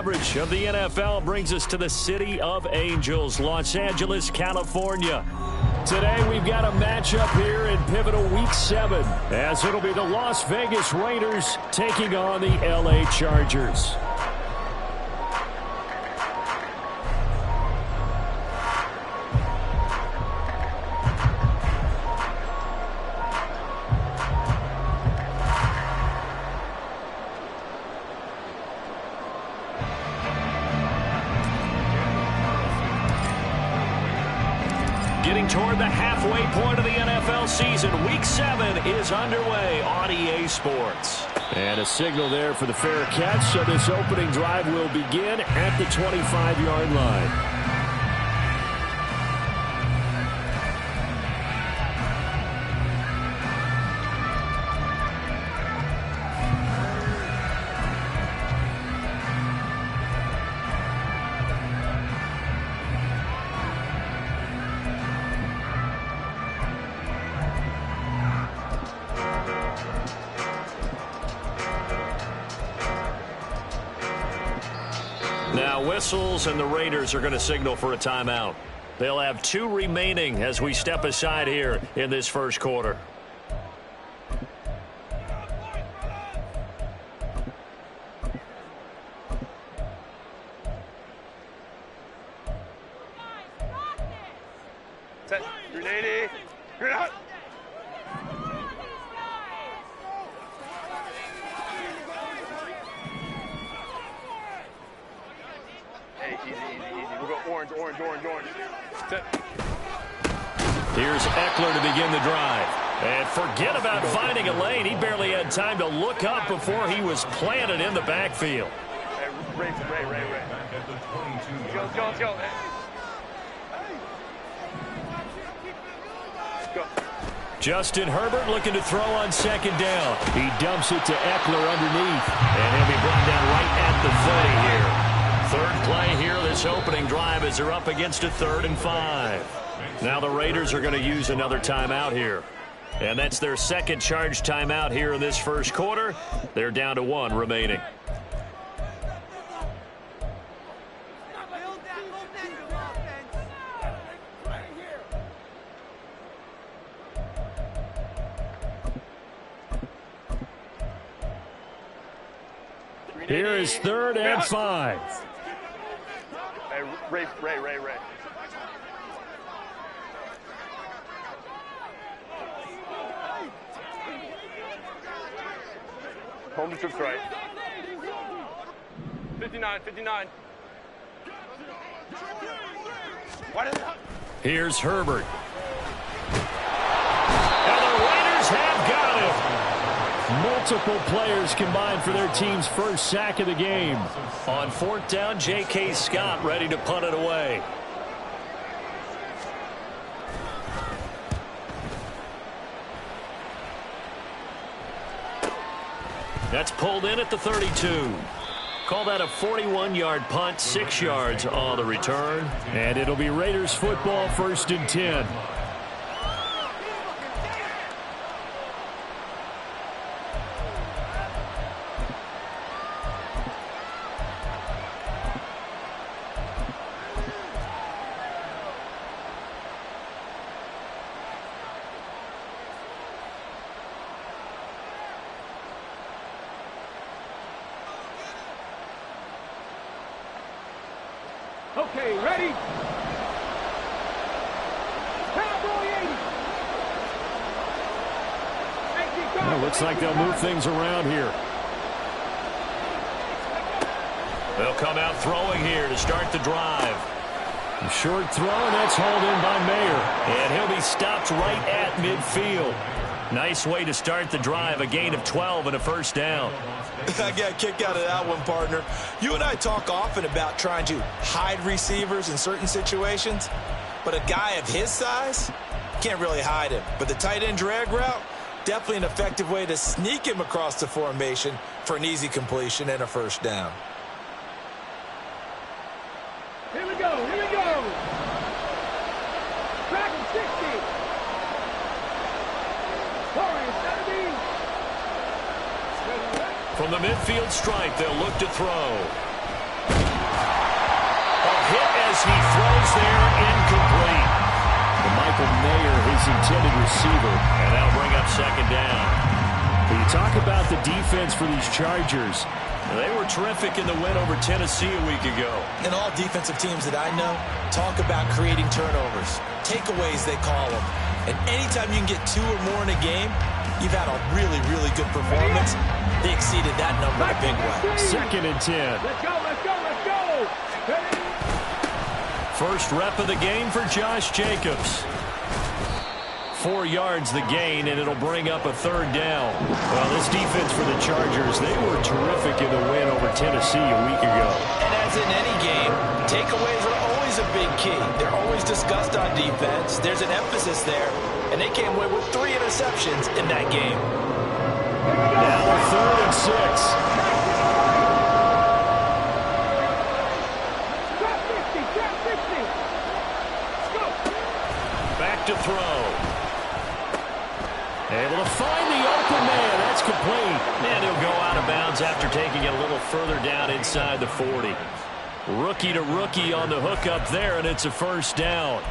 coverage of the NFL brings us to the City of Angels, Los Angeles, California. Today we've got a matchup here in pivotal Week 7, as it'll be the Las Vegas Raiders taking on the LA Chargers. Getting toward the halfway point of the NFL season, Week 7 is underway on EA Sports. And a signal there for the fair catch, so this opening drive will begin at the 25-yard line. Now whistles, and the Raiders are going to signal for a timeout. They'll have 2 remaining as we step aside here in this first quarter. Set. 380. You're out. Easy. We'll go orange. Set. Here's Eckler to begin the drive. And forget about finding a lane. He barely had time to look up before he was planted in the backfield. Hey, Ray. Let's go. Go. Justin Herbert looking to throw on second down. He dumps it to Eckler underneath. And he'll be brought down right at the 30 here. Third play here, this opening drive, as they're up against a 3rd and 5. Now the Raiders are going to use another timeout here. And that's their second charge timeout here in this first quarter. They're down to 1 remaining. Here is 3rd and 5. Hey, Ray. Home trips right. 59. Here's Herbert. And the Raiders have got him. Multiple players combined for their team's first sack of the game. On 4th down, J.K. Scott ready to punt it away. That's pulled in at the 32. Call that a 41-yard punt, 6 yards on the return. And it'll be Raiders football, 1st and 10. Okay, ready? Cowboy 80. Well, looks like they'll move things around here. They'll come out throwing here to start the drive. A short throw, and that's hauled in by Mayer. And he'll be stopped right at midfield. Nice way to start the drive, a gain of 12 and a 1st down. I got a kick out of that one, partner. You and I talk often about trying to hide receivers in certain situations, but a guy of his size can't really hide him. But the tight end drag route, definitely an effective way to sneak him across the formation for an easy completion and a 1st down. Here we go. Track 60. From the midfield stripe, they'll look to throw. He throws there, incomplete. Michael Mayer, his intended receiver, and that'll bring up second down. When you talk about the defense for these Chargers, they were terrific in the win over Tennessee a week ago. And all defensive teams that I know talk about creating turnovers. Takeaways, they call them. And anytime you can get 2 or more in a game, you've had a really, really good performance. They exceeded that number in a big way. Second and 10. Let's go, let's go, let's go. Ready? First rep of the game for Josh Jacobs. 4 yards the gain, and it'll bring up a third down. Well, this defense for the Chargers, they were terrific in the win over Tennessee a week ago. And as in any game, takeaways are always a big key. They're always discussed on defense. There's an emphasis there, and they came away with 3 interceptions in that game. Now a 3rd and 6. Back to throw. Able to find the open man. That's complete. And he'll go out of bounds after taking it a little further down inside the 40. Rookie to rookie on the hook up there, and it's a first down.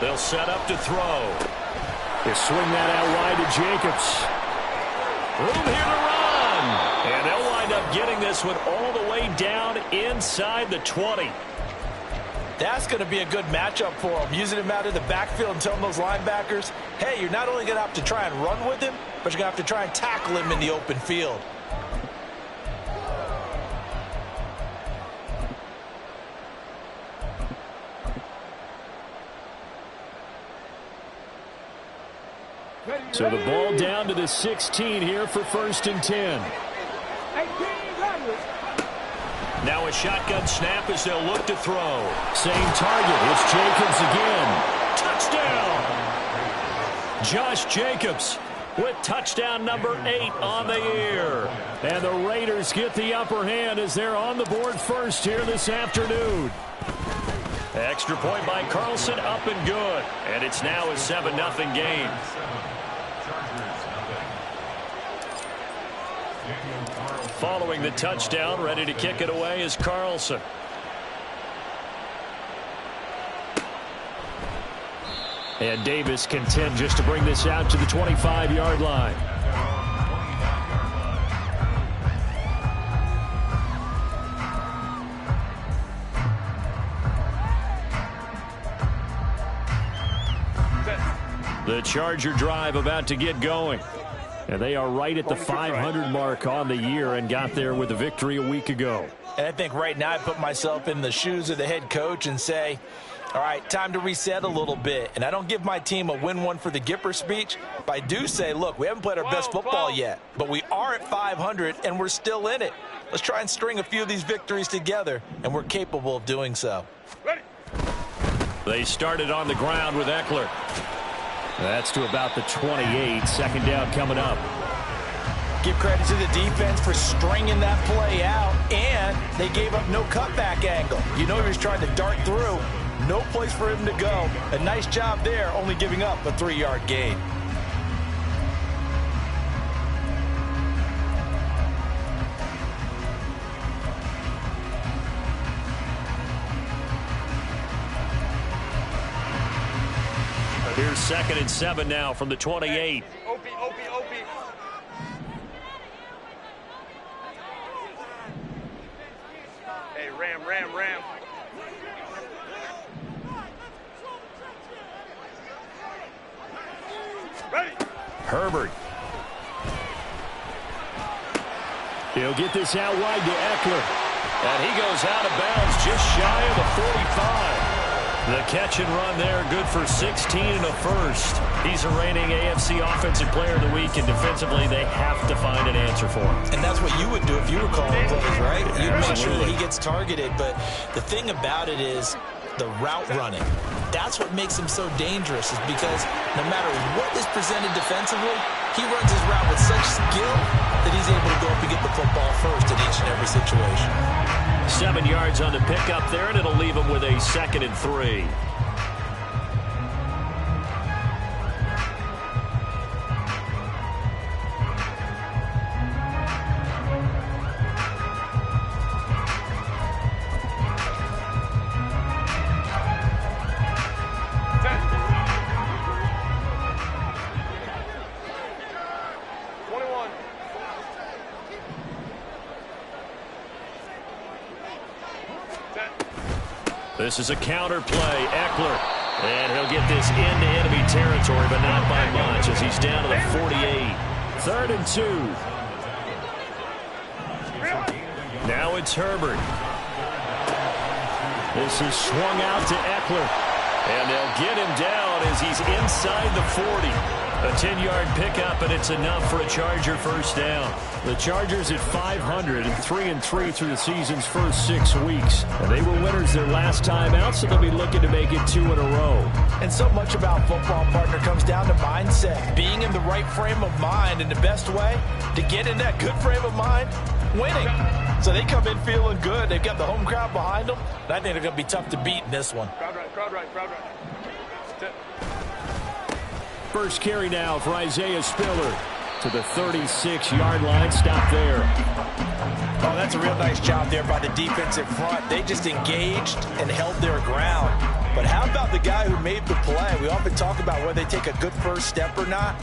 They'll set up to throw. They swing that out wide to Jacobs. Room here to run. And they'll wind up getting this one all the way down inside the 20. That's going to be a good matchup for him. Using him out in the backfield and telling those linebackers, hey, you're not only going to have to try and run with him, but you're going to have to try and tackle him in the open field. So the ball down to the 16 here for 1st and 10. Now a shotgun snap as they'll look to throw. Same target. It's Jacobs again. Touchdown! Josh Jacobs with touchdown number 8 on the year. And the Raiders get the upper hand as they're on the board first here this afternoon. Extra point by Carlson, up and good. And it's now a 7-0 game. Following the touchdown, ready to kick it away is Carlson. And Davis content just to bring this out to the 25-yard line. The Charger drive about to get going. And they are right at the 500 mark on the year and got there with a victory a week ago. And I think right now I put myself in the shoes of the head coach and say, all right, time to reset a little bit. And I don't give my team a win one for the Gipper speech, but I do say, look, we haven't played our best football yet, but we are at 500 and we're still in it. Let's try and string a few of these victories together, and we're capable of doing so. Ready. They started on the ground with Eckler. That's to about the 28. 2nd down coming up. Give credit to the defense for stringing that play out, and they gave up no cutback angle. You know he was trying to dart through. No place for him to go. A nice job there, only giving up a 3-yard gain. Here's 2nd and 7 now from the 28. Opie. Hey, Ram. Ready. Herbert. He'll get this out wide to Eckler. And he goes out of bounds just shy of the 45. The catch and run there, good for 16 and a first. He's a reigning AFC Offensive Player of the Week, and defensively they have to find an answer for him. And that's what you would do if you were calling plays, right? You'd make sure that he gets targeted. But the thing about it is the route running. That's what makes him so dangerous, is because no matter what is presented defensively, he runs his route with such skill that he's able to go up and get the football first in each and every situation. 7 yards on the pickup there, and it'll leave him with a 2nd and 3. This is a counter play. Eckler. And he'll get this into enemy territory, but not by much as he's down to the 48. 3rd and 2. Now it's Herbert. This is swung out to Eckler. And they'll get him down as he's inside the 40. A 10-yard pickup, and it's enough for a Charger first down. The Chargers at 500 and 3-3 through the season's first 6 weeks. And they were winners their last time out, so they'll be looking to make it 2 in a row. And so much about football, partner, comes down to mindset. Being in the right frame of mind, and the best way to get in that good frame of mind, winning. So they come in feeling good. They've got the home crowd behind them. And I think they're going to be tough to beat in this one. Crowd right, crowd right, crowd right. First carry now for Isaiah Spiller to the 36-yard line. Stop there. Oh, that's a real nice job there by the defensive front. They just engaged and held their ground. But how about the guy who made the play? We often talk about whether they take a good first step or not.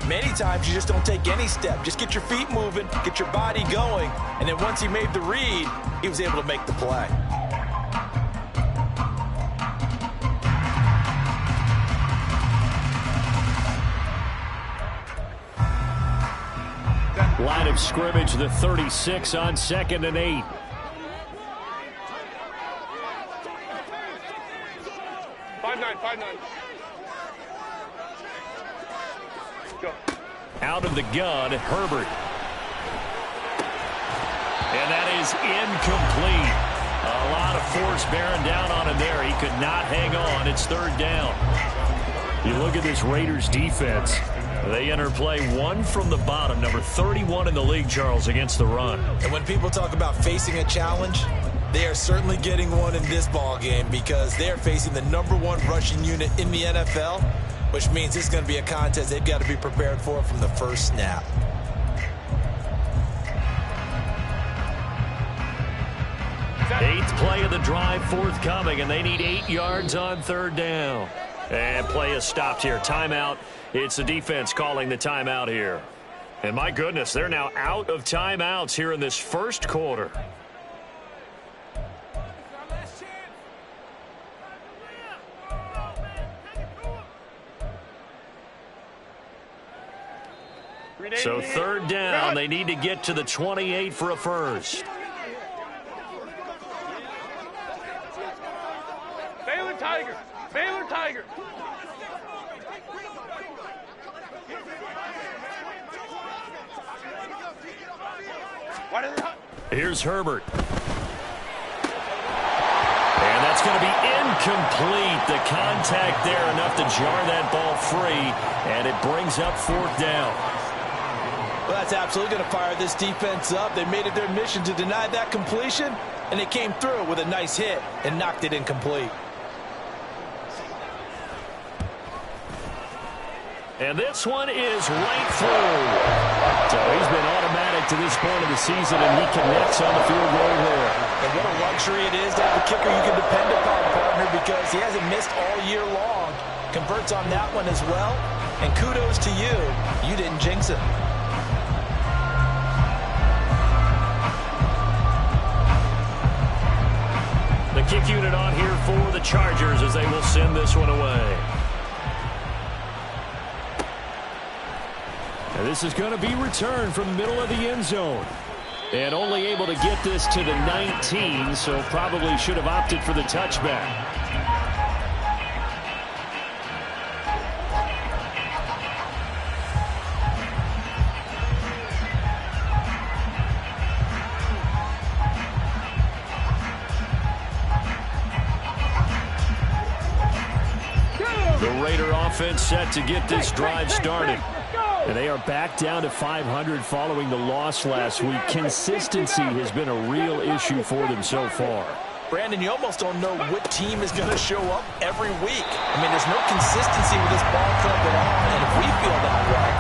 Many times you just don't take any step. Just get your feet moving, get your body going, and then once he made the read, he was able to make the play. Line of scrimmage, the 36 on 2nd and 8. Go. Out of the gun, Herbert. And that is incomplete. A lot of force bearing down on him there. He could not hang on. It's 3rd down. You look at this Raiders defense. They enter play 1 from the bottom, number 31 in the league, Charles, against the run. And when people talk about facing a challenge, they are certainly getting one in this ball game, because they're facing the #1 rushing unit in the NFL, which means this is going to be a contest they've got to be prepared for from the first snap. Eighth play of the drive forthcoming, and they need 8 yards on 3rd down. And play is stopped here. Timeout. It's the defense calling the timeout here. And my goodness, they're now out of timeouts here in this first quarter. So 3rd down, they need to get to the 28 for a first. Baylor Tiger. Baylor Tiger. Here's Herbert. And that's going to be incomplete. The contact there enough to jar that ball free, and it brings up 4th down. Well, that's absolutely going to fire this defense up. They made it their mission to deny that completion, and they came through with a nice hit and knocked it incomplete. And this one is right through. So he's been automatic to this point of the season, and he connects on the field goal there. And what a luxury it is to have a kicker you can depend upon, partner, because he hasn't missed all year long. Converts on that one as well. And kudos to you. You didn't jinx it. The kick unit on here for the Chargers as they will send this one away. And this is going to be returned from the middle of the end zone. And only able to get this to the 19, so probably should have opted for the touchback. offense set to get this drive started. And they are back down to 500 following the loss last week. Consistency has been a real issue for them so far. Brandon, you almost don't know what team is going to show up every week. I mean, there's no consistency with this ball club at all, and if we feel that way,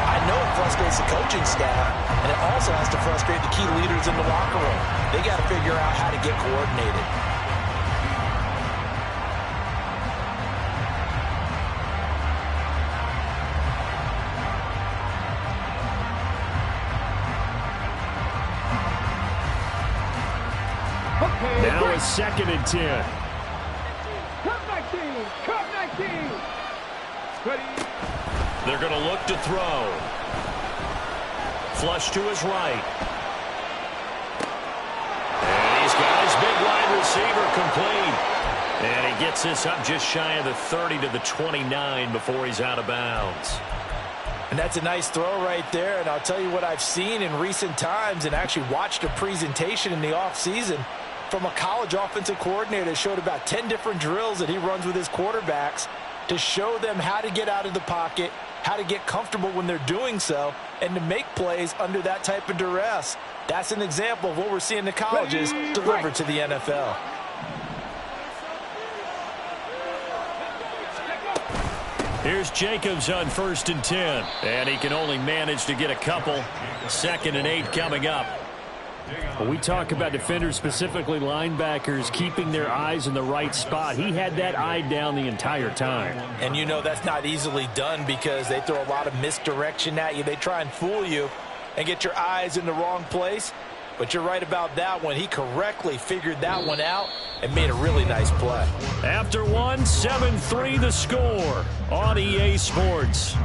I know it frustrates the coaching staff, and it also has to frustrate the key leaders in the locker room. They got to figure out how to get coordinated. Now a 2nd and 10. Cut 19. Cut 19. Ready. They're going to look to throw. Flush to his right. And he's got his big wide receiver complete. And he gets this up just shy of the 30 to the 29 before he's out of bounds. And that's a nice throw right there. And I'll tell you what I've seen in recent times and actually watched a presentation in the offseason from a college offensive coordinator that showed about 10 different drills that he runs with his quarterbacks to show them how to get out of the pocket, how to get comfortable when they're doing so, and to make plays under that type of duress. That's an example of what we're seeing the colleges deliver to the NFL. Here's Jacobs on 1st and 10. And he can only manage to get a couple. 2nd and 8 coming up. When we talk about defenders, specifically linebackers, keeping their eyes in the right spot, he had that eye down the entire time. And you know that's not easily done because they throw a lot of misdirection at you. They try and fool you and get your eyes in the wrong place. But you're right about that one. He correctly figured that one out and made a really nice play. After one, 7-3 the score on EA Sports.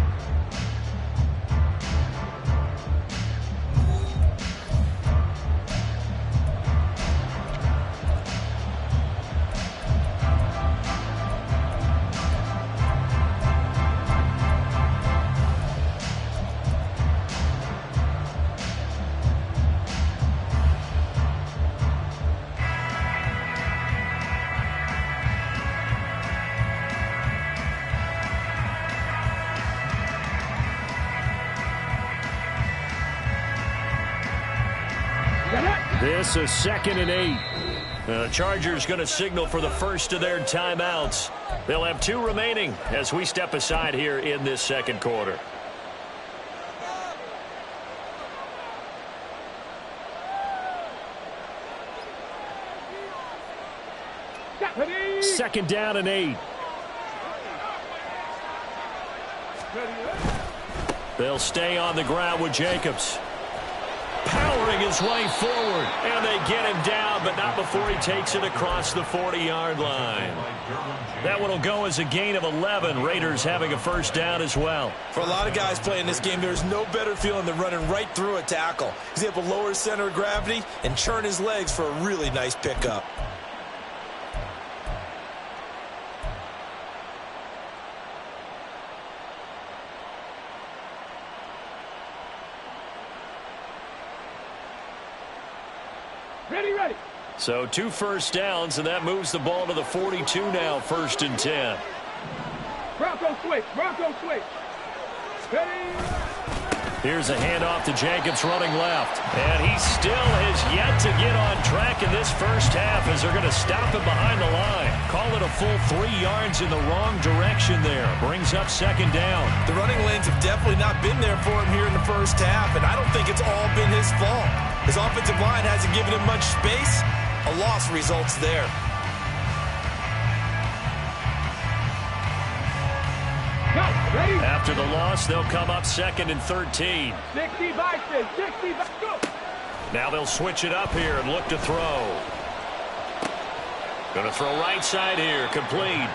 This is 2nd and 8. The Chargers going to signal for the first of their timeouts. They'll have 2 remaining as we step aside here in this 2nd quarter. Ready. 2nd down and 8. They'll stay on the ground with Jacobs. Powering his way forward, and they get him down, but not before he takes it across the 40-yard line. That one will go as a gain of 11. Raiders having a 1st down as well. For a lot of guys playing this game, there's no better feeling than running right through a tackle. He's able to lower his center of gravity and churn his legs for a really nice pickup. Ready. So 2 1st downs, and that moves the ball to the 42 now, 1st and 10. Bronco switch. Ready. Here's a handoff to Jacobs running left. And he still has yet to get on track in this first half as they're going to stop him behind the line. Call it a full 3 yards in the wrong direction there. Brings up 2nd down. The running lanes have definitely not been there for him here in the first half, and I don't think it's all been his fault. His offensive line hasn't given him much space. A loss results there. Ready. After the loss, they'll come up 2nd and 13. 60 Bison. 60 Bison. Go. Now they'll switch it up here and look to throw. Going to throw right side here, complete.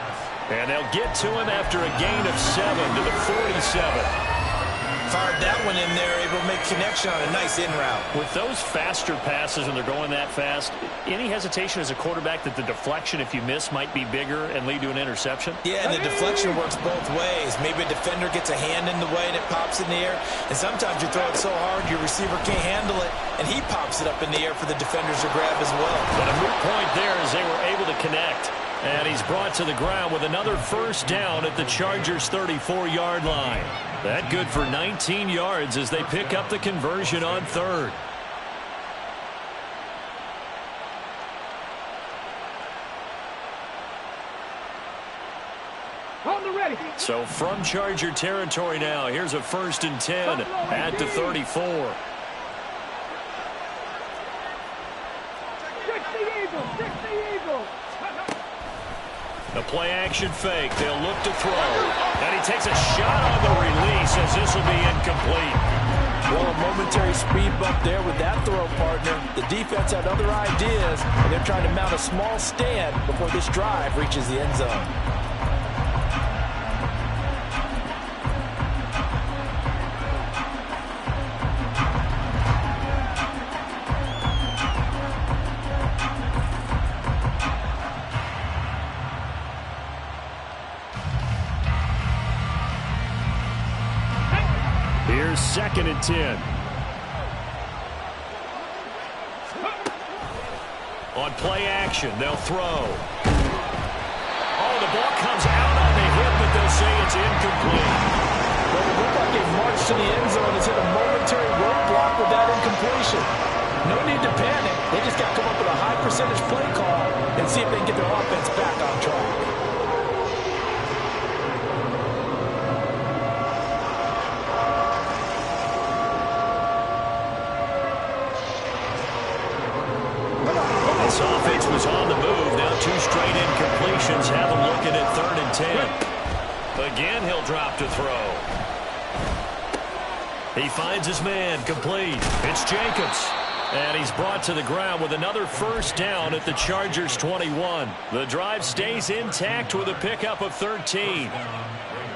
And they'll get to him after a gain of 7 to the 47. Fired that one in there, able to make connection on a nice in route. With those faster passes when they're going that fast, any hesitation as a quarterback that the deflection, if you miss, might be bigger and lead to an interception? Yeah, and the deflection works both ways. Maybe a defender gets a hand in the way and it pops in the air. And sometimes you throw it so hard your receiver can't handle it, and he pops it up in the air for the defenders to grab as well. But a moot point there as they were able to connect. And he's brought to the ground with another first down at the Chargers' 34-yard line. That good for 19 yards as they pick up the conversion on third. On the ready. So from Charger territory now, here's a 1st and 10 at the 34. 60 Eagles, 60 Eagles. The play-action fake. They'll look to throw. And he takes a shot on the release as this will be incomplete. Well, a momentary speed bump there with that throw, partner. The defense had other ideas, and they're trying to mount a small stand before this drive reaches the end zone. Here's 2nd and 10. On play action, they'll throw. Oh, the ball comes out on the hip, but they'll say it's incomplete. Well, it looked like a march to the end zone has hit a momentary roadblock with that incompletion. No need to panic. They just got to come up with a high percentage play call and see if they can get their offense back on track. This offense was on the move. Now 2 straight incompletions have them looking at 3rd and 10. Again, he'll drop to throw. He finds his man complete. It's Jacobs. And he's brought to the ground with another first down at the Chargers' 21. The drive stays intact with a pickup of 13.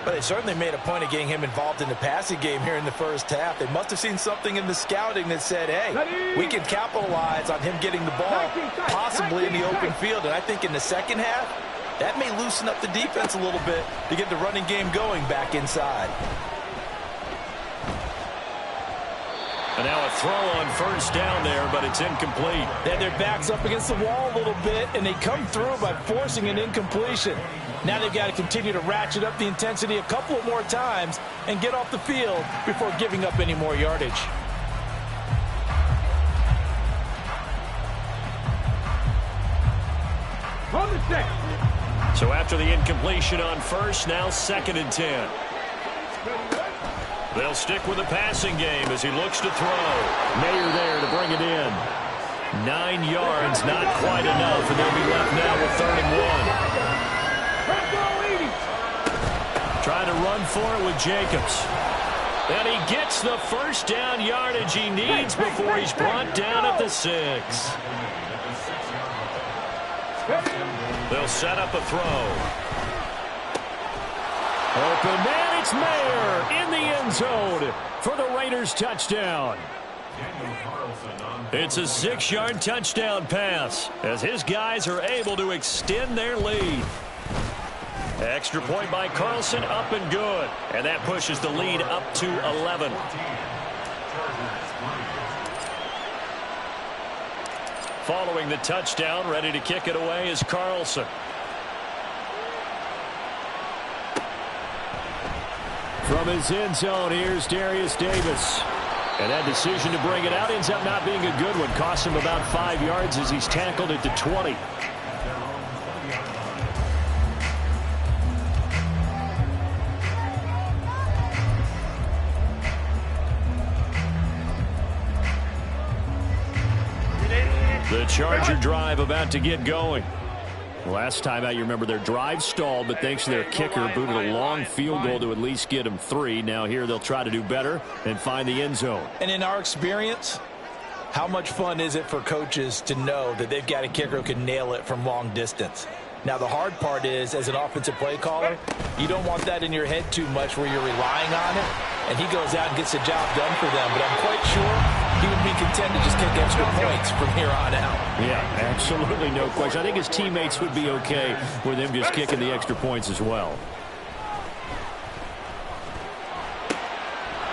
But they certainly made a point of getting him involved in the passing game here in the first half. They must have seen something in the scouting that said, hey, we can capitalize on him getting the ball possibly in the open field. And I think in the second half, that may loosen up the defense a little bit to get the running game going back inside. And now a throw on first down there, but it's incomplete. They had their backs up against the wall a little bit, and they come through by forcing an incompletion. Now they've got to continue to ratchet up the intensity a couple of more times and get off the field before giving up any more yardage. On the set. So after the incompletion on first, now 2nd and 10. They'll stick with the passing game as he looks to throw. Mayer there to bring it in. 9 yards, not quite enough, and they'll be left now with 3rd and 1. Trying to run for it with Jacobs. And he gets the first down yardage he needs before he's brought down at the 6. They'll set up a throw. Open man, it's Mayer in the end zone for the Raiders touchdown. It's a 6-yard touchdown pass as his guys are able to extend their lead. Extra point by Carlson, up and good. And that pushes the lead up to 11. Following the touchdown, ready to kick it away is Carlson. From his end zone, here's Darius Davis. And that decision to bring it out ends up not being a good one. Costs him about 5 yards as he's tackled at the 20. The Charger drive about to get going. Last time out, you remember their drive stalled, but thanks to their kicker, booted a long field goal to at least get them 3. Now here they'll try to do better and find the end zone. And in our experience, how much fun is it for coaches to know that they've got a kicker who can nail it from long distance? Now, the hard part is, as an offensive play caller, you don't want that in your head too much where you're relying on it, and he goes out and gets the job done for them. But I'm quite sure he would be content to just kick extra points from here on out. Yeah, absolutely no question. I think his teammates would be okay with him just kicking the extra points as well.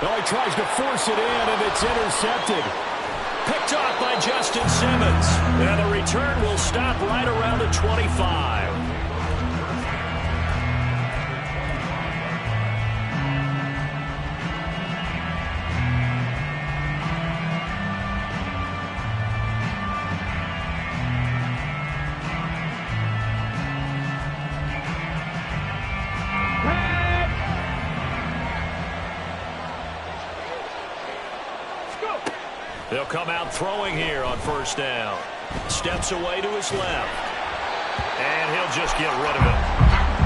Oh, he tries to force it in, and it's intercepted. Picked off by Justin Simmons. And the return will stop right around the 25. They'll come out throwing here on first down. Steps away to his left. And he'll just get rid of it.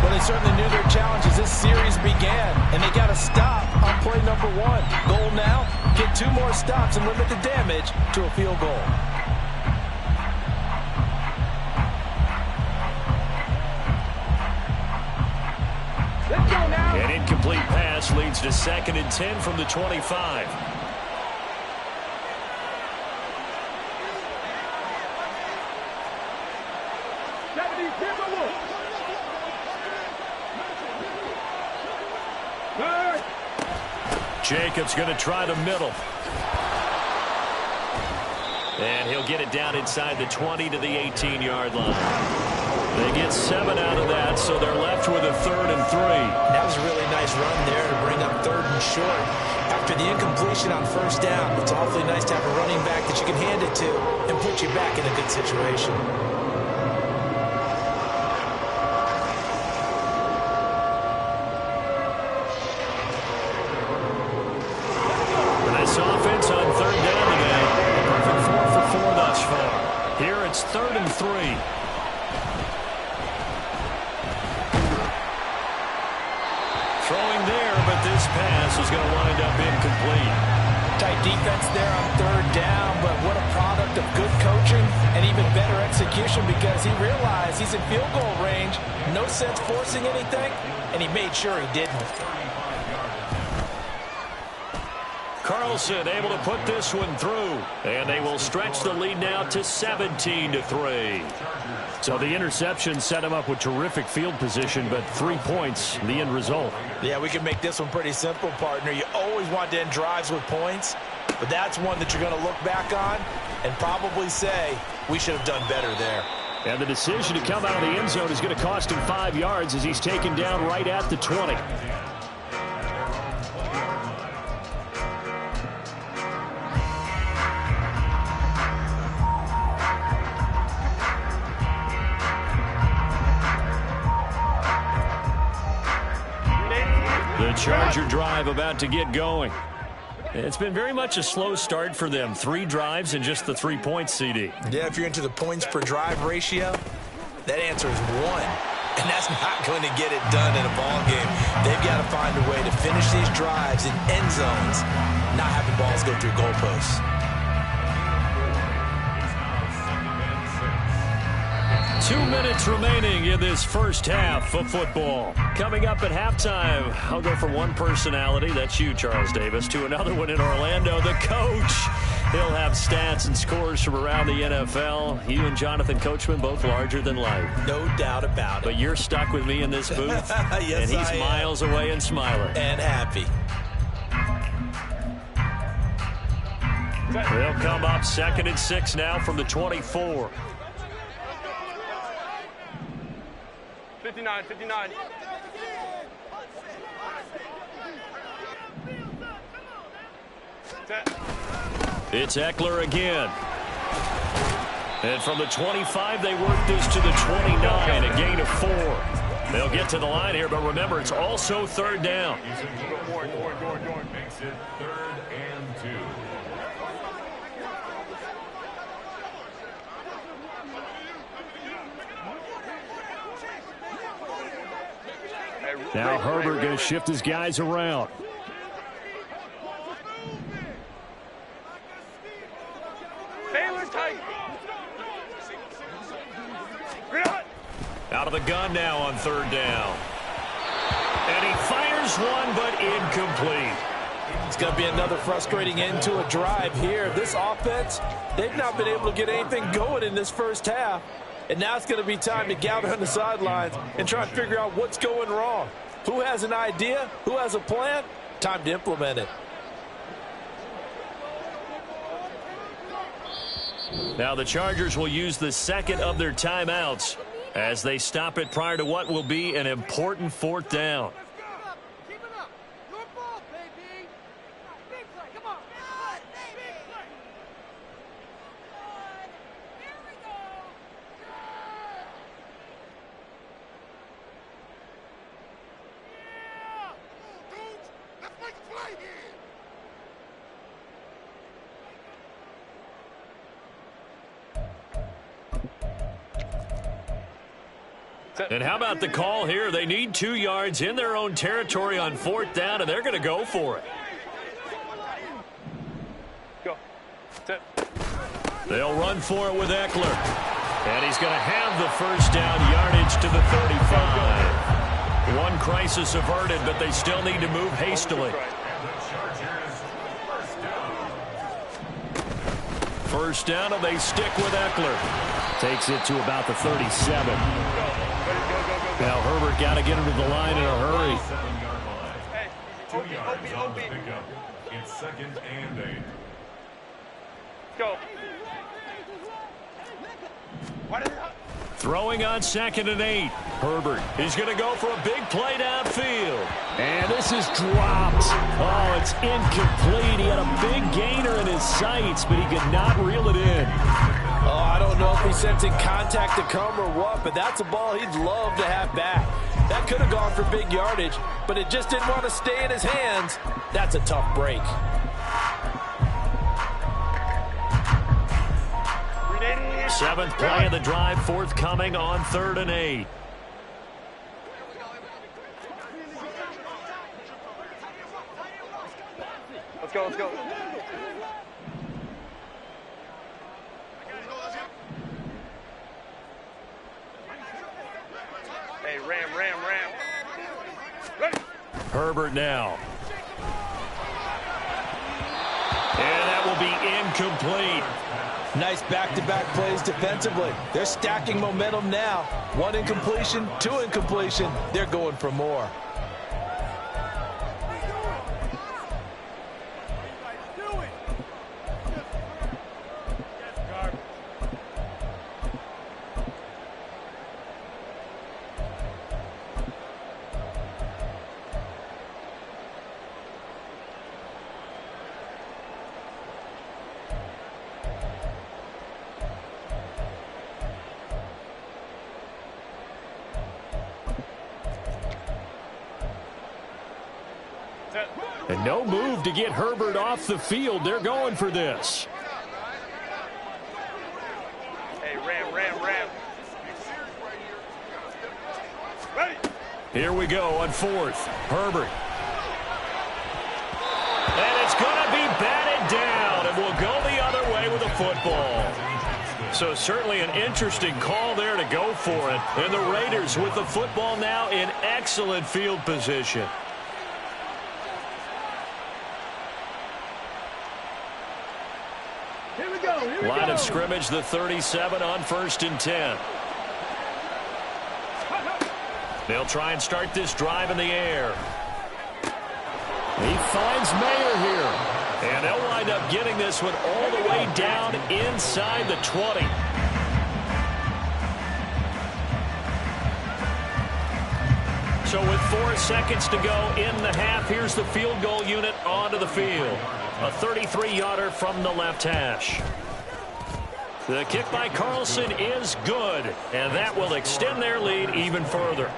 Well, they certainly knew their challenge as this series began, and they got to stop on play number 1. Goal now, get 2 more stops and limit the damage to a field goal. Let's go now. An incomplete pass leads to 2nd and 10 from the 25. Jacobs going to try the middle. And he'll get it down inside the 20 to the 18-yard line. They get 7 out of that, so they're left with a 3rd and 3. That was a really nice run there to bring up 3rd and short. After the incompletion on first down, it's awfully nice to have a running back that you can hand it to and put you back in a good situation. Nice offense on 3rd down today. A perfect 4 for 4 thus far. Here it's 3rd and 3. Throwing there, but this pass is going to wind up incomplete. Tight defense there on 3rd down, but what a product of good coaching and even better execution because he realized he's in field goal range. No sense forcing anything, and he made sure he didn't. Carlson able to put this one through, and they will stretch the lead now to 17-3. So the interception set him up with terrific field position, but 3 points, the end result. Yeah, we can make this one pretty simple, partner. You always want to end drives with points, but that's one that you're going to look back on and probably say, we should have done better there. And the decision to come out of the end zone is going to cost him 5 yards as he's taken down right at the 20. The Charger drive about to get going. It's been very much a slow start for them. 3 drives and just the 3 points, CD. Yeah, if you're into the points per drive ratio, that answer is 1. And that's not going to get it done in a ball game. They've got to find a way to finish these drives in end zones, not having balls go through goalposts. 2 minutes remaining in this first half of football. Coming up at halftime, I'll go from one personality, that's you, Charles Davis, to another one in Orlando, the coach. He'll have stats and scores from around the NFL. You and Jonathan Coachman, both larger than life. No doubt about it. But you're stuck with me in this booth, yes, and he's miles away and smiling. And happy. They'll come up 2nd and 6 now from the 24. 59, 59. It's Eckler again. And from the 25, they work this to the 29, a gain of 4. They'll get to the line here, but remember, it's also 3rd down. Makes it 3rd and 2. Now Herbert going to shift his guys around. Baylor Tigers. Out of the gun now on 3rd down. And he fires one, but incomplete. It's going to be another frustrating end to a drive here. This offense, they've not been able to get anything going in this first half. And now it's going to be time to gather on the sidelines and try and figure out what's going wrong. Who has an idea? Who has a plan? Time to implement it. Now the Chargers will use the 2nd of their timeouts as they stop it prior to what will be an important 4th down. And how about the call here? They need 2 yards in their own territory on 4th down, and they're going to go for it. Go. Set. They'll run for it with Eckler. And he's going to have the first down, yardage to the 35. One crisis averted, but they still need to move hastily. First down, and they stick with Eckler. Takes it to about the 37. Now Herbert got to get him to the line in a hurry. Hey, 2 yards on the pickup. It's 2nd and 8. go. Throwing on 2nd and 8. Herbert is going to go for a big play downfield. And this is dropped. Oh, it's incomplete. He had a big gainer in his sights, but he could not reel it in. Oh, I don't know if he's sensing contact to come or what, but that's a ball he'd love to have back. That could have gone for big yardage, but it just didn't want to stay in his hands. That's a tough break. Seventh play of the drive forthcoming on 3rd and 8. Let's go, let's go. Hey, ram. Ready. Herbert now. And that will be incomplete. Nice back-to-back plays defensively. They're stacking momentum now. 1 incompletion, 2 incompletion. They're going for more. And no move to get Herbert off the field. They're going for this. Hey, ram. Ready. Here we go on 4th. Herbert. And it's going to be batted down, and we'll go the other way with the football. So certainly an interesting call there to go for it. And the Raiders with the football now in excellent field position. Line of scrimmage, the 37 on 1st and 10. They'll try and start this drive in the air. He finds Mayer here. And they'll wind up getting this one all the way down inside the 20. So with 4 seconds to go in the half, here's the field goal unit onto the field. A 33-yarder from the left hash. The kick by Carlson is good, and that will extend their lead even further.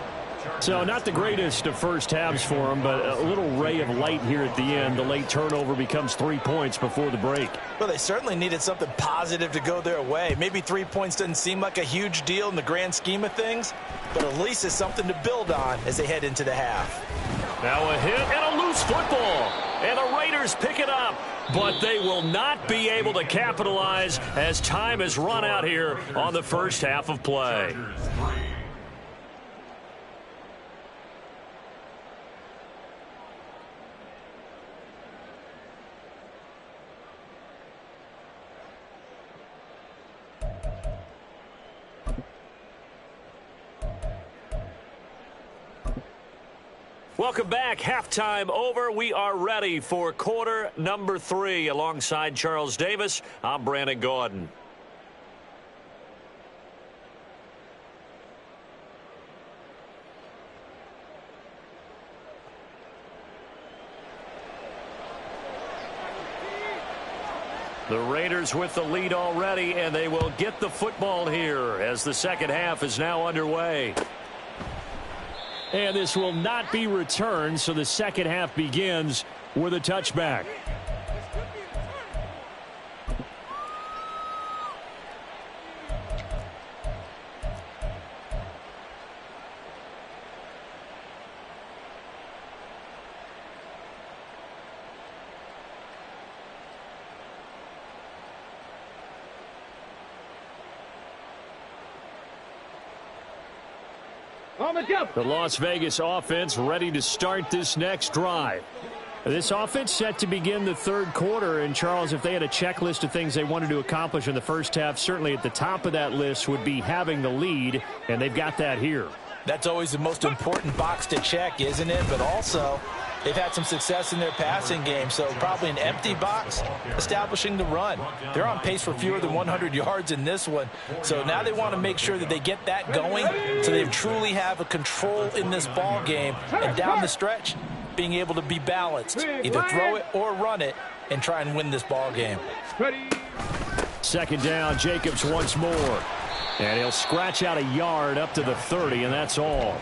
So not the greatest of first halves for them, but a little ray of light here at the end. The late turnover becomes 3 points before the break. Well, they certainly needed something positive to go their way. Maybe 3 points doesn't seem like a huge deal in the grand scheme of things, but at least it's something to build on as they head into the half. Now a hit and a loose football. And the Raiders pick it up. But they will not be able to capitalize as time has run out here on the first half of play. Welcome back. Halftime over. We are ready for quarter number 3. Alongside Charles Davis, I'm Brandon Gaudin. The Raiders with the lead already, and they will get the football here as the second half is now underway. And this will not be returned, so the second half begins with a touchback. On the jump. The Las Vegas offense ready to start this next drive. This offense set to begin the third quarter. And, Charles, if they had a checklist of things they wanted to accomplish in the first half, certainly at the top of that list would be having the lead, and they've got that here. That's always the most important box to check, isn't it? But also, they've had some success in their passing game, so probably an empty box establishing the run. They're on pace for fewer than 100 yards in this one, so now they want to make sure that they get that going so they truly have a control in this ball game, and down the stretch, being able to be balanced, either throw it or run it, and try and win this ball game. Second down, Jacobs once more. And he'll scratch out a yard up to the 30, and that's all.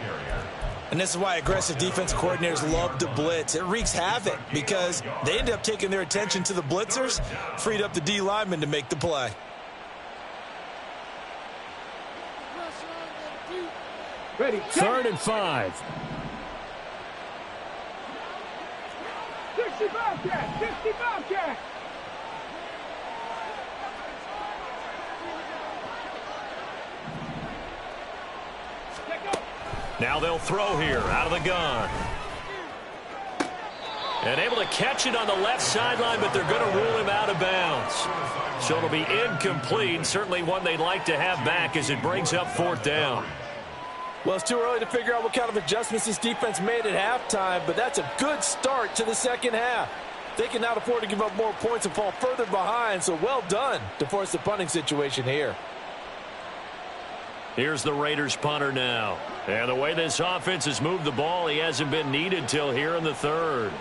And this is why aggressive defense coordinators love to blitz. It wreaks havoc because they end up taking their attention to the blitzers, freed up the D lineman to make the play. Ready. 3rd and 5. 60 Bobcat. 60 Bobcat. Now they'll throw here out of the gun. And able to catch it on the left sideline, but they're going to rule him out of bounds. So it'll be incomplete. Certainly one they'd like to have back as it brings up 4th down. Well, it's too early to figure out what kind of adjustments this defense made at halftime, but that's a good start to the second half. They can now afford to give up more points and fall further behind, so well done to force the punting situation here. Here's the Raiders punter now. And the way this offense has moved the ball, he hasn't been needed till here in the 3rd.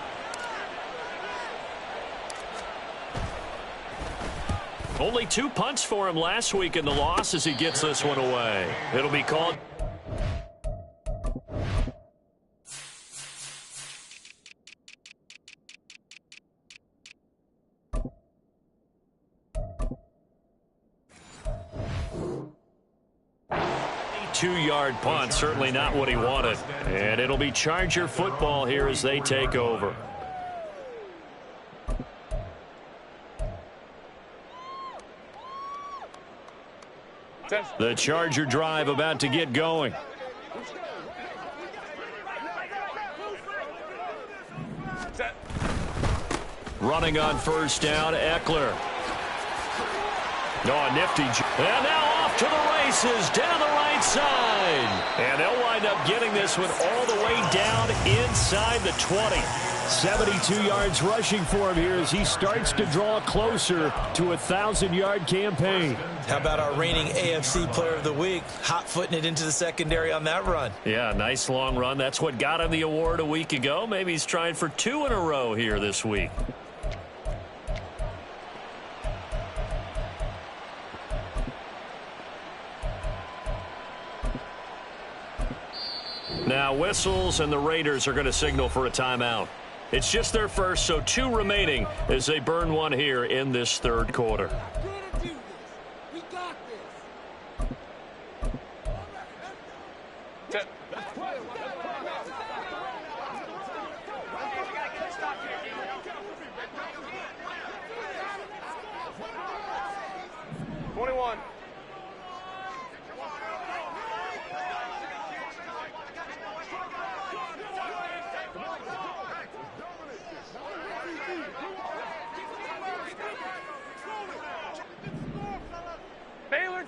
Only 2 punts for him last week in the loss as he gets this one away. It'll be called. Two-yard punt, certainly not what he wanted. And it'll be Charger football here as they take over. The Charger drive about to get going. Running on 1st down, Eckler. Oh, nifty. And now off to the races down the right side. And they'll wind up getting this one all the way down inside the 20. 72 yards rushing for him here as he starts to draw closer to a 1,000-yard campaign. How about our reigning AFC Player of the Week, hot-footing it into the secondary on that run? Yeah, nice long run. That's what got him the award a week ago. Maybe he's trying for 2 in a row here this week. Now whistles, and the Raiders are going to signal for a timeout. It's just their first, so 2 remaining as they burn one here in this 3rd quarter.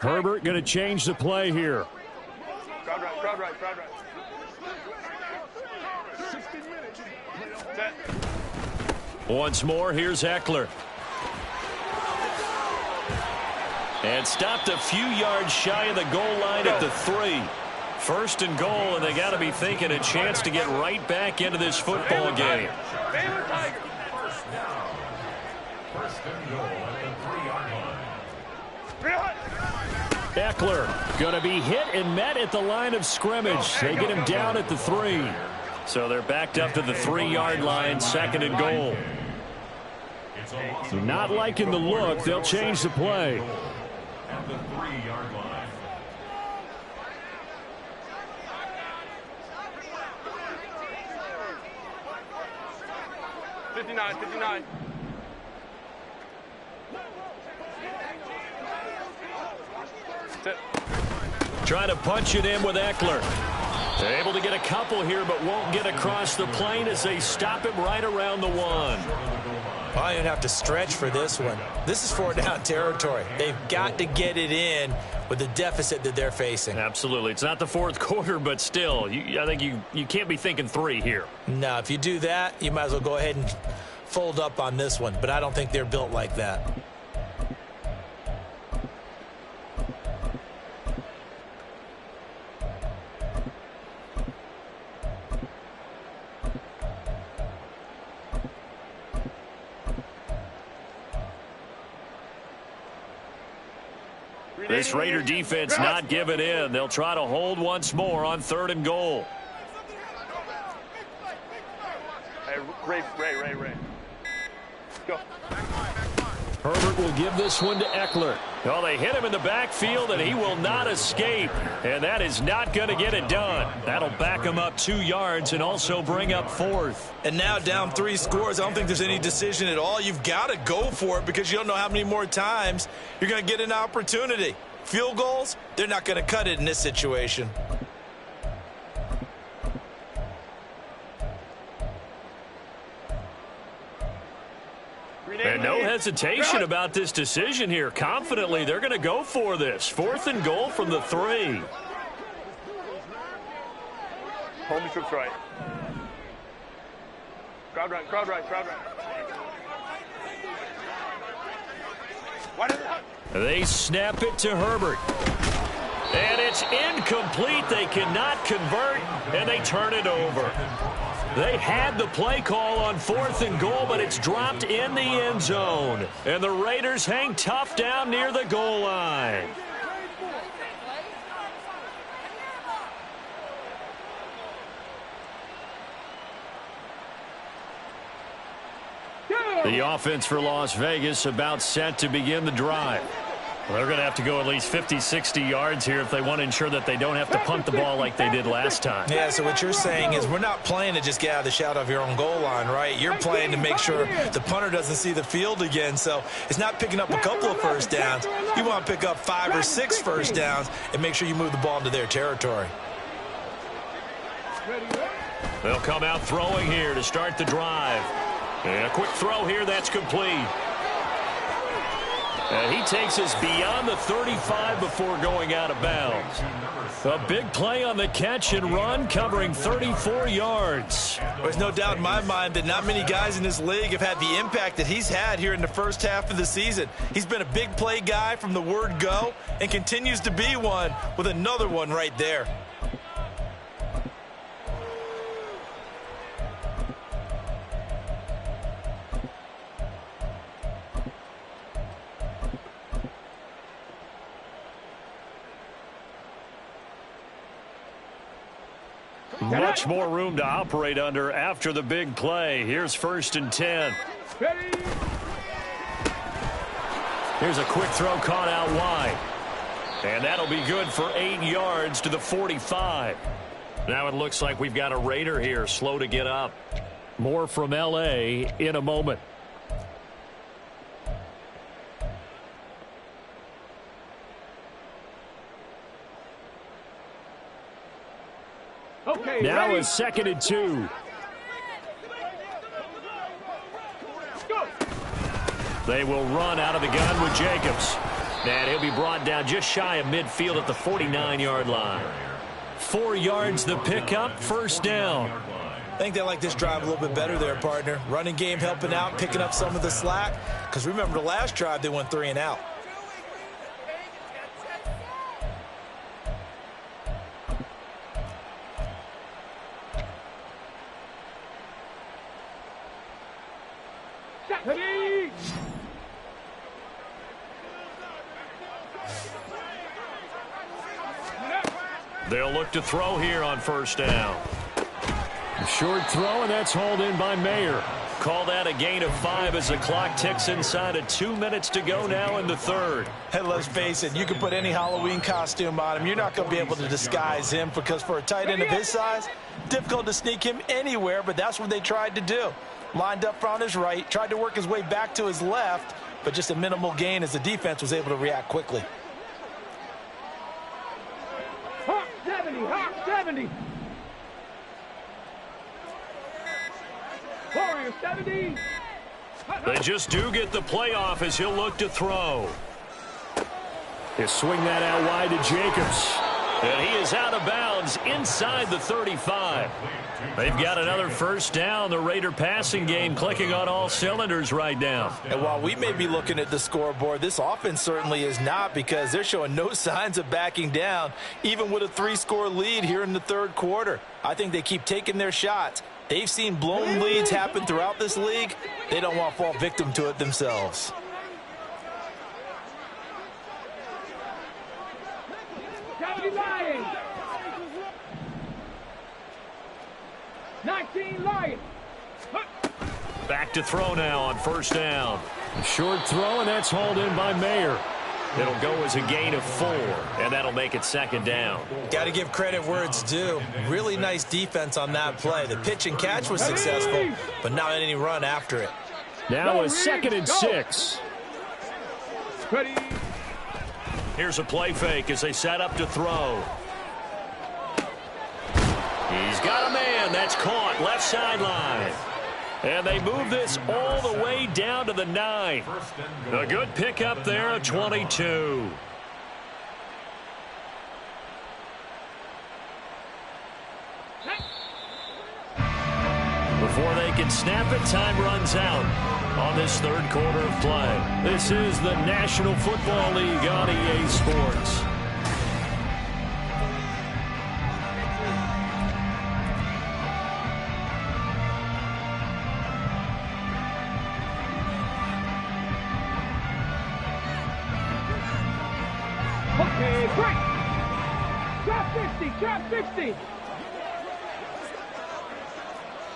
Herbert going to change the play here. Crowd right. Set. Once more, here's Eckler. And stopped a few yards shy of the goal line at the 3. 1st and goal, and they got to be thinking a chance to get right back into this football game. Baylor Tiger. First and goal at the 3-yard line. Eckler going to be hit and met at the line of scrimmage. They get him down at the 3. So they're backed up to the 3-yard line, 2nd and goal. Not liking the look. They'll change the play. At the 3-yard line. $59. Trying to punch it in with Eckler. They're able to get a couple here, but won't get across the plane as they stop him right around the 1. Well, I didn't have to stretch for this one. This is 4-down territory. They've got to get it in with the deficit that they're facing. Absolutely. It's not the fourth quarter, but still, I think you can't be thinking 3 here. No, if you do that, you might as well go ahead and fold up on this one, but I don't think they're built like that. This Raider defense not giving in. They'll try to hold once more on 3rd and goal. Hey, Ray. Go. Herbert will give this one to Eckler. Well, they hit him in the backfield, and he will not escape. And that is not going to get it done. That'll back him up 2 yards and also bring up 4th. And now down 3 scores. I don't think there's any decision at all. You've got to go for it because you don't know how many more times you're going to get an opportunity. Field goals, they're not going to cut it in this situation. And no hesitation about this decision here. Confidently, they're going to go for this. 4th and goal from the 3. Hold me trips right. Crowd right. They snap it to Herbert. And it's incomplete. They cannot convert, and they turn it over. They had the play call on 4th and goal, but it's dropped in the end zone. And the Raiders hang tough down near the goal line. The offense for Las Vegas about set to begin the drive. They're going to have to go at least 50, 60 yards here if they want to ensure that they don't have to punt the ball like they did last time. Yeah, so what you're saying is we're not playing to just get out of the shadow of your own goal line, right? You're playing to make sure the punter doesn't see the field again. So it's not picking up a couple of first downs. You want to pick up 5 or 6 first downs and make sure you move the ball into their territory. They'll come out throwing here to start the drive. And a quick throw here, that's complete. And he takes us beyond the 35 before going out of bounds. A big play on the catch and run, covering 34 yards. There's no doubt in my mind that not many guys in this league have had the impact that he's had here in the first half of the season. He's been a big play guy from the word go and continues to be one with another one right there. Much more room to operate under after the big play. Here's 1st and 10. Here's a quick throw caught out wide. And that'll be good for 8 yards to the 45. Now it looks like we've got a Raider here, slow to get up. More from L.A. in a moment. Okay, now ready? a 2nd and 2. Go. They will run out of the gun with Jacobs. And he'll be brought down just shy of midfield at the 49-yard line. 4 yards the pickup, 1st down. I think they like this drive a little bit better there, partner. Running game helping out, picking up some of the slack. Because remember the last drive, they went 3 and out. Ready? They'll look to throw here on 1st down. A short throw, and that's hauled in by Mayer. Call that a gain of 5 as the clock ticks inside of 2 minutes to go now in the 3rd. Hey, let's face it, you can put any Halloween costume on him. You're not going to be able to disguise him because for a tight end of his size, difficult to sneak him anywhere, but that's what they tried to do. Lined up on his right, tried to work his way back to his left, but just a minimal gain as the defense was able to react quickly. Hawk 70, Hawk 70. Clear 70. They just do get the playoff as he'll look to throw. He'll swing that out wide to Jacobs. And he is out of bounds inside the 35. They've got another first down. The Raider passing game clicking on all cylinders right now. And while we may be looking at the scoreboard, this offense certainly is not, because they're showing no signs of backing down, even with a 3-score lead here in the third quarter. I think they keep taking their shots. They've seen blown leads happen throughout this league. They don't want to fall victim to it themselves. Lions. 19 Lions. Back to throw now on first down. A short throw, and that's hauled in by Mayer. It'll go as a gain of 4, and that'll make it second down. Got to give credit where it's due. Really nice defense on that play. The pitch and catch was successful, but not any run after it. Now a 2nd and 6. Ready. Here's a play fake as they set up to throw. He's got a man. That's caught left sideline. And they move this all the way down to the 9. A good pickup there of 22. Before they can snap it, time runs out on this third quarter of play. This is the National Football League on EA Sports. Okay, great. Drop 50, drop 50.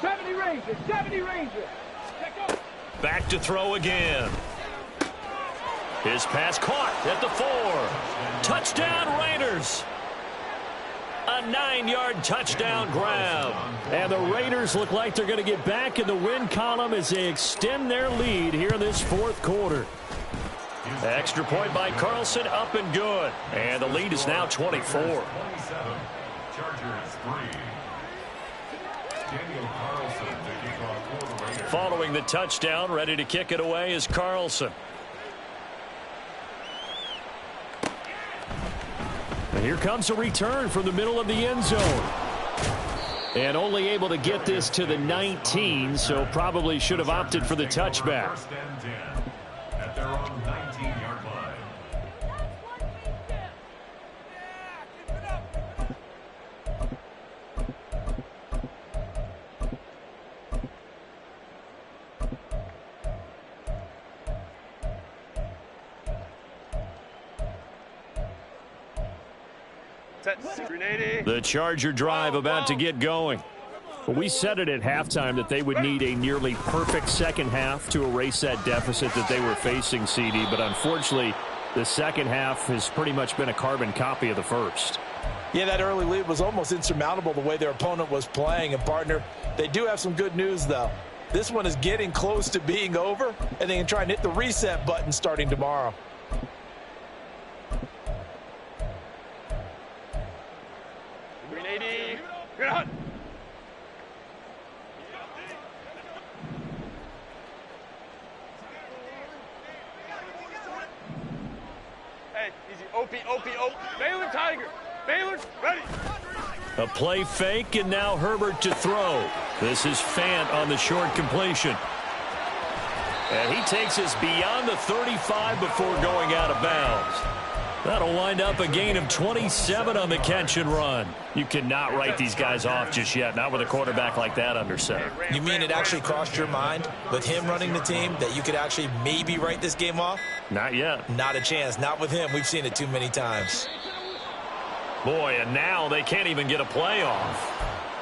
70 Rangers, 70 Rangers. Back to throw again. His pass caught at the 4. Touchdown Raiders. A 9-yard touchdown grab. And the Raiders look like they're going to get back in the win column as they extend their lead here in this fourth quarter. Extra point by Carlson, up and good. And the lead is now 24. 27, Chargers 3. Daniel Carlson to kick off for the Raiders. Following the touchdown, ready to kick it away is Carlson. And here comes a return from the middle of the end zone. And only able to get this to the 19, so probably should have opted for the touchback. First and 10 at their own 19-yard line. The Charger drive about to get going. Well, we said it at halftime that they would need a nearly perfect second half to erase that deficit that they were facing, CD. But unfortunately, the second half has pretty much been a carbon copy of the first. Yeah, that early lead was almost insurmountable the way their opponent was playing. And, partner, they do have some good news, though. This one is getting close to being over, and they can try and hit the reset button starting tomorrow. Good hunt. Hey, easy. OP. Baylor Tiger. Baylor, ready. A play fake, and now Herbert to throw. This is Fant on the short completion. And he takes us beyond the 35 before going out of bounds. That'll wind up a gain of 27 on the catch and run. You cannot write these guys off just yet, not with a quarterback like that under center. You mean it actually crossed your mind with him running the team that you could actually maybe write this game off? Not yet. Not a chance. Not with him. We've seen it too many times. Boy, and now they can't even get a play off.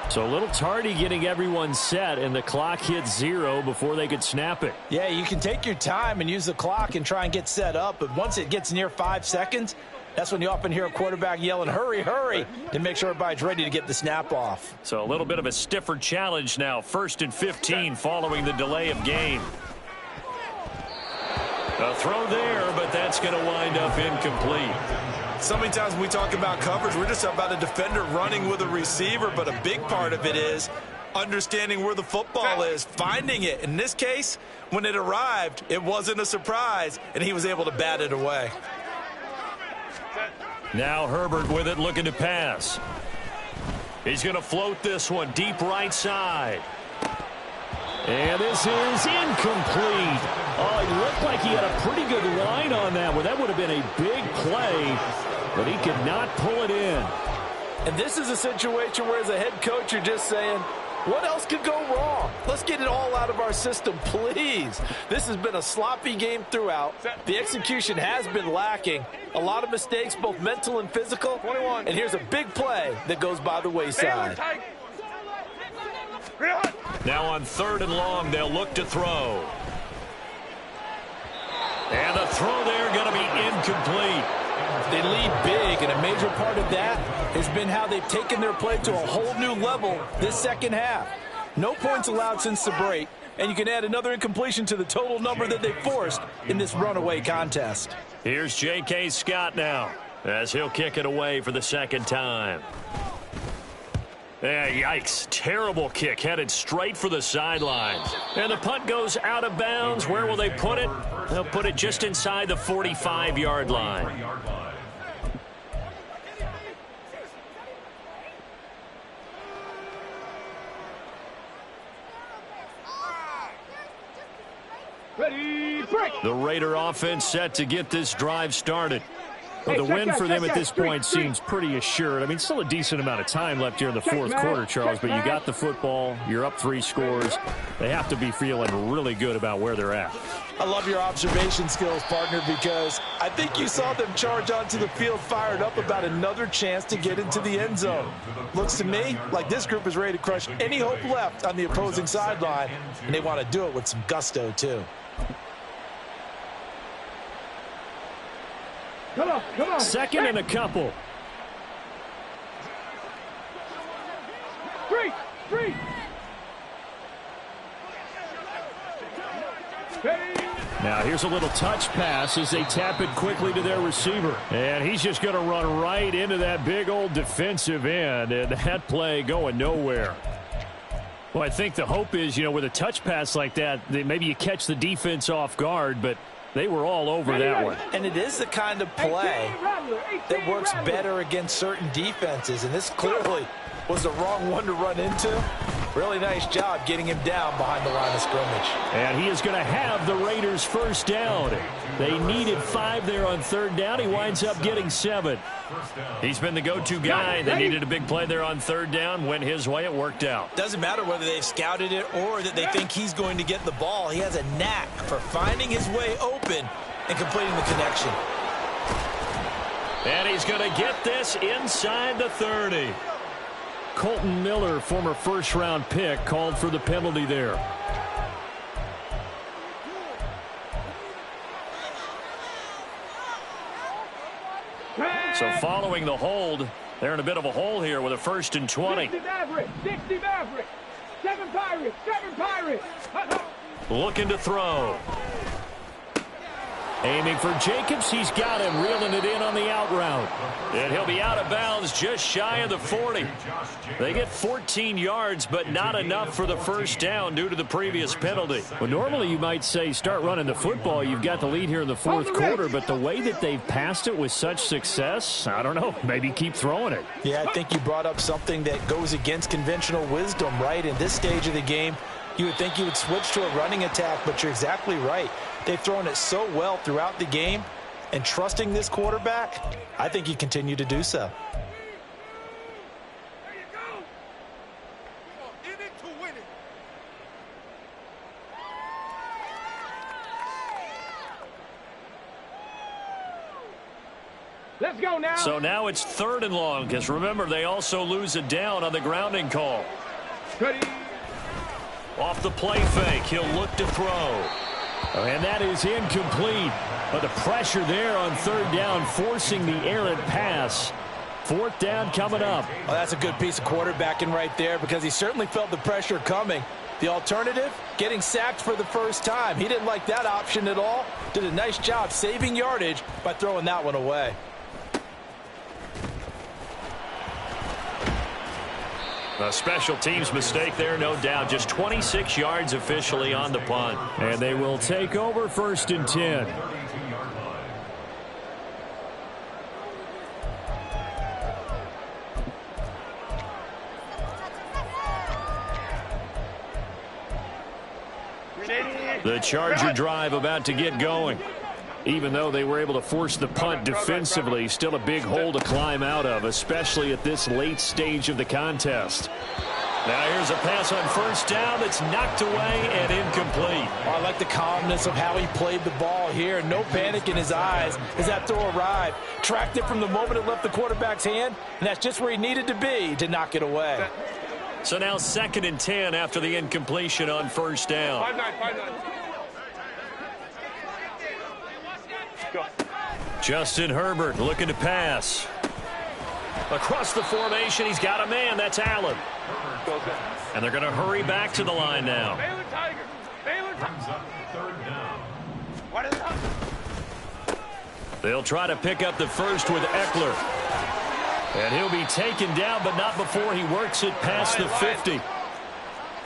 So a little tardy getting everyone set, and the clock hits 0 before they could snap it. Yeah, you can take your time and use the clock and try and get set up, but once it gets near 5 seconds, that's when you often hear a quarterback yelling, hurry, hurry, to make sure everybody's ready to get the snap off. So a little bit of a stiffer challenge now. 1st and 15 following the delay of game. A throw there, but that's going to wind up incomplete. So many times when we talk about coverage, we're just about a defender running with a receiver, but a big part of it is understanding where the football is, finding it. In this case, when it arrived, it wasn't a surprise, and he was able to bat it away. Now Herbert with it, looking to pass. He's going to float this one deep right side. And this is incomplete. Oh, it looked like he had a pretty good line on that one. That would have been a big play, but he could not pull it in. And this is a situation where, as a head coach, you're just saying, what else could go wrong? Let's get it all out of our system, please. This has been a sloppy game throughout. The execution has been lacking. A lot of mistakes, both mental and physical. 21. And here's a big play that goes by the wayside. Now on 3rd and long, they'll look to throw. And the throw there going to be incomplete. They lead big, and a major part of that has been how they've taken their play to a whole new level this second half. No points allowed since the break, and you can add another incompletion to the total number that they forced in this runaway contest. Here's J.K. Scott now, as he'll kick it away for the second time. Yeah, yikes. Terrible kick, headed straight for the sidelines. And the punt goes out of bounds. Where will they put it? They'll put it just inside the 45-yard line. Ready, break. The Raider offense set to get this drive started. Well, the win for them at this point seems pretty assured. I mean, still a decent amount of time left here in the fourth quarter, Charles, but you got the football. You're up 3 scores. They have to be feeling really good about where they're at. I love your observation skills, partner, because I think you saw them charge onto the field fired up about another chance to get into the end zone. Looks to me like this group is ready to crush any hope left on the opposing sideline, and they want to do it with some gusto, too. Come on, come on. Second and a couple. Three. Now here's a little touch pass as they tap it quickly to their receiver. And he's just going to run right into that big old defensive end. And that play going nowhere. Well, I think the hope is, with a touch pass like that maybe you catch the defense off guard, but they were all over that one. And it is the kind of play that works better against certain defenses, and this clearly was the wrong one to run into. Really nice job getting him down behind the line of scrimmage. And he is going to have the Raiders first down. They needed 5 there on 3rd down. He winds up getting 7. He's been the go-to guy. They needed a big play there on 3rd down. Went his way. It worked out. Doesn't matter whether they've scouted it or that they think he's going to get the ball. He has a knack for finding his way open and completing the connection. And he's going to get this inside the 30. Colton Miller, former first-round pick, called for the penalty there. So following the hold, they're in a bit of a hole here with a 1st and 20. 60 Mavericks. 7 Pirates. Looking to throw. Aiming for Jacobs. He's got him, reeling it in on the out route. And he'll be out of bounds just shy of the 40. They get 14 yards, but not enough for the first down due to the previous penalty. Well, normally you might say start running the football. You've got the lead here in the fourth quarter, but the way that they've passed it with such success, I don't know, maybe keep throwing it. Yeah, I think you brought up something that goes against conventional wisdom, right? In this stage of the game, you would think you would switch to a running attack, but you're exactly right. They've thrown it so well throughout the game, and trusting this quarterback, I think you continue to do so. There you go. In it to win it. Let's go now. So now it's 3rd and long, because remember, they also lose a down on the grounding call. Ready. Off the play fake, he'll look to throw. And that is incomplete. But the pressure there on 3rd down, forcing the errant pass. 4th down coming up. Well, that's a good piece of quarterbacking right there, because he certainly felt the pressure coming. The alternative, getting sacked for the first time. He didn't like that option at all. Did a nice job saving yardage by throwing that one away. A special teams mistake there, no doubt. Just 26 yards officially on the punt. And they will take over 1st and 10. The Charger drive about to get going. Even though they were able to force the punt defensively, still a big hole to climb out of, especially at this late stage of the contest. Now here's a pass on 1st down that's knocked away and incomplete. I like the calmness of how he played the ball here. No panic in his eyes as that throw arrived. Tracked it from the moment it left the quarterback's hand, and that's just where he needed to be to knock it away. So now 2nd and 10 after the incompletion on 1st down. 5-9. Go. Justin Herbert looking to pass. Across the formation, he's got a man. That's Allen. And they're going to hurry back to the line now. Baylor Tiger. Baylor Tiger. 3rd down. What is up? They'll try to pick up the first with Eckler. And he'll be taken down, but not before he works it past the 50. 13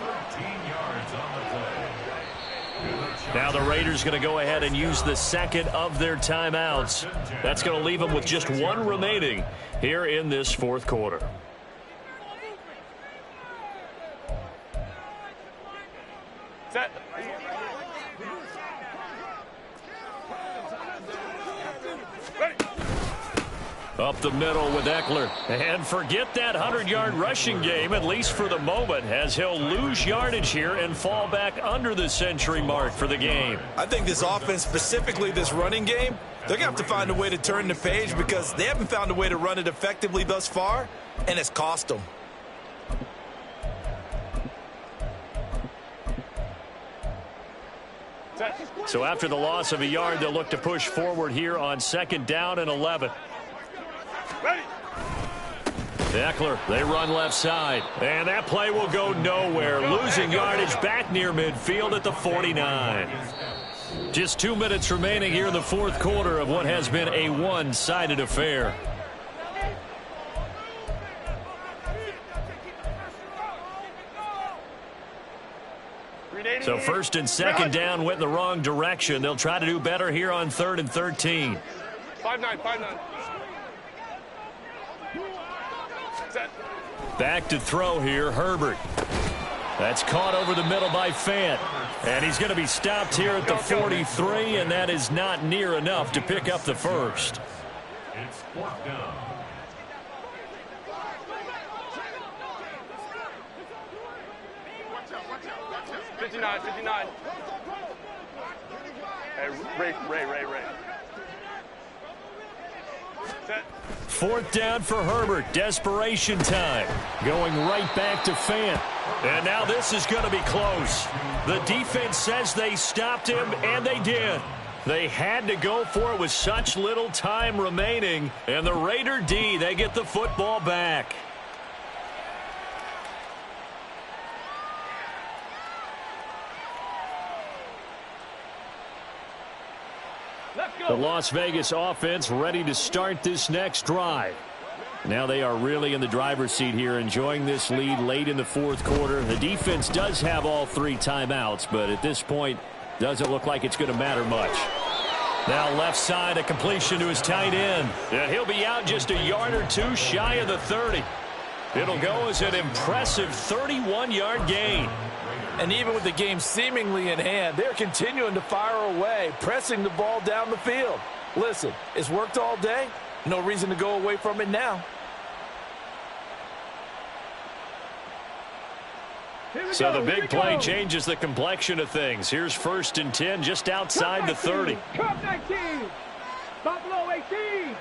yards on the play. Now the Raiders going to go ahead and use the 2nd of their timeouts. That's going to leave them with just 1 remaining here in this 4th quarter. Set. Ready. Up the middle with Eckler. And forget that 100-yard rushing game, at least for the moment, as he'll lose yardage here and fall back under the century mark for the game. I think this offense, specifically this running game, they're going to have to find a way to turn the page because they haven't found a way to run it effectively thus far, and it's cost them. So after the loss of a yard, they'll look to push forward here on 2nd down and 11. Ready. Eckler, they run left side. And that play will go nowhere. Losing yardage back near midfield at the 49. Just 2 minutes remaining here in the 4th quarter of what has been a one-sided affair. So 1st and 2nd down went in the wrong direction. They'll try to do better here on 3rd and 13. 5-9. Set. Back to throw here, Herbert. That's caught over the middle by Fant. And he's going to be stopped here at the 43, and that is not near enough to pick up the first. It's 4th down. Fifty-nine. Hey, Ray. Set. 4th down for Herbert. Desperation time. Going right back to Fant. And now this is going to be close. The defense says they stopped him, and they did. They had to go for it with such little time remaining. And the Raider D, they get the football back. The Las Vegas offense ready to start this next drive. Now they are really in the driver's seat here, enjoying this lead late in the 4th quarter. The defense does have all 3 timeouts, but at this point, doesn't look like it's going to matter much. Now left side, a completion to his tight end. And he'll be out just a yard or 2 shy of the 30. It'll go as an impressive 31-yard gain. And even with the game seemingly in hand, they're continuing to fire away, pressing the ball down the field. Listen, it's worked all day. No reason to go away from it now. So the big play changes the complexion of things. Here's 1st and 10 just outside the 30. Cup 19. Buffalo 18.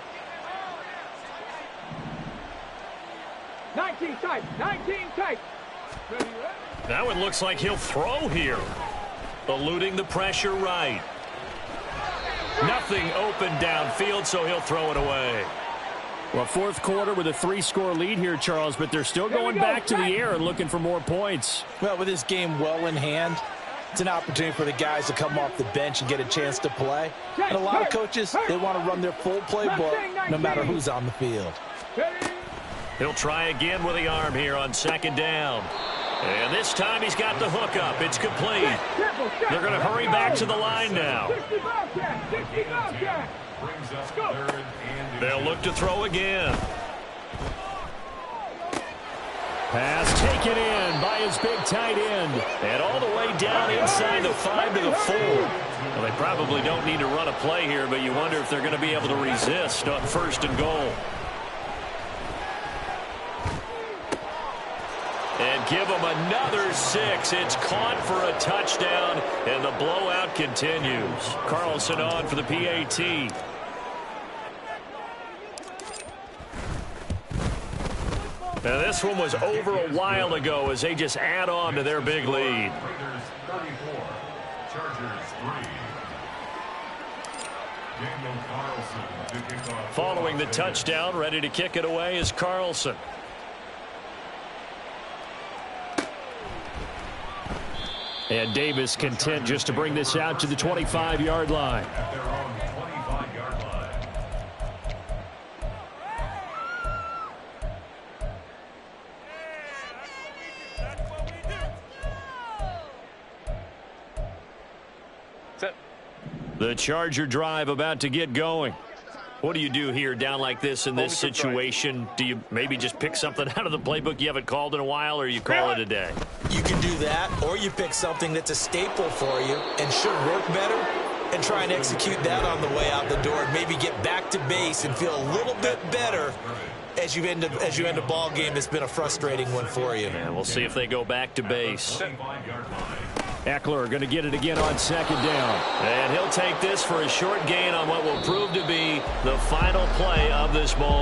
19 tight. 19 tight. Now it looks like he'll throw here. Eluding the pressure right. Nothing open downfield, so he'll throw it away. Well, 4th quarter with a 3-score lead here, Charles, but they're still going back to the air and looking for more points. Well, with this game well in hand, it's an opportunity for the guys to come off the bench and get a chance to play. And a lot of coaches, they want to run their full playbook no matter who's on the field. He'll try again with the arm here on second down. And this time he's got the hook up. It's complete. They're going to hurry back to the line now. They'll look to throw again. Pass taken in by his big tight end. And all the way down inside the 5 to the 4. Well, they probably don't need to run a play here, but you wonder if they're going to be able to resist on 1st and goal. And give them another 6. It's caught for a touchdown, and the blowout continues. Carlson on for the PAT. Now this one was over a while ago as they just add on to their big lead. Raiders 34, Chargers 3. Daniel Carlson to kick off. Following the touchdown, ready to kick it away is Carlson. And Davis content just to bring this out to the 25-yard line. At their own 25-yard line. The Charger drive about to get going. What do you do here down like this in this situation? Do you maybe just pick something out of the playbook you haven't called in a while, or you call it a day? You can do that, or you pick something that's a staple for you and should work better and try and execute that on the way out the door. Maybe get back to base and feel a little bit better as you end a ball game that's been a frustrating one for you. And we'll see if they go back to base. 25-yard line. Eckler going to get it again on second down. And he'll take this for a short gain on what will prove to be the final play of this ball.